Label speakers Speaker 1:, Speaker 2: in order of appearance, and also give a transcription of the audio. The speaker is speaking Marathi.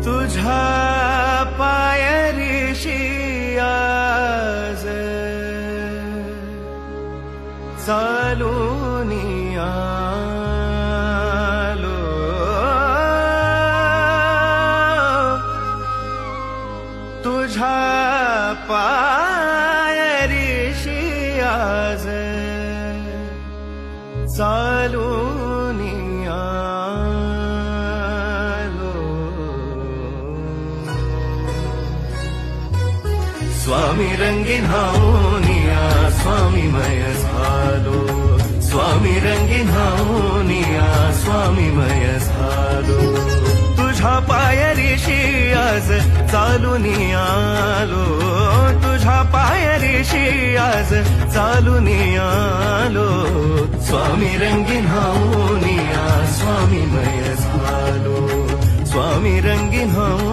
Speaker 1: तुझ्या पायरीशी आज चालूनी आलो, तुझ्या पायरीशी आज चालूनी आलो. स्वामी रंगीन हाऊनिया स्वामीमय झालो, स्वामी रंगीन हाऊनिया स्वामीमय झालो. तुझ्या पायरीशी आज चालूनी आलो, तुझ्या पायरीशी आज चालूनी आलो. स्वामी रंगीन हाऊनिया स्वामीमय झालो, स्वामी रंगीन हाऊ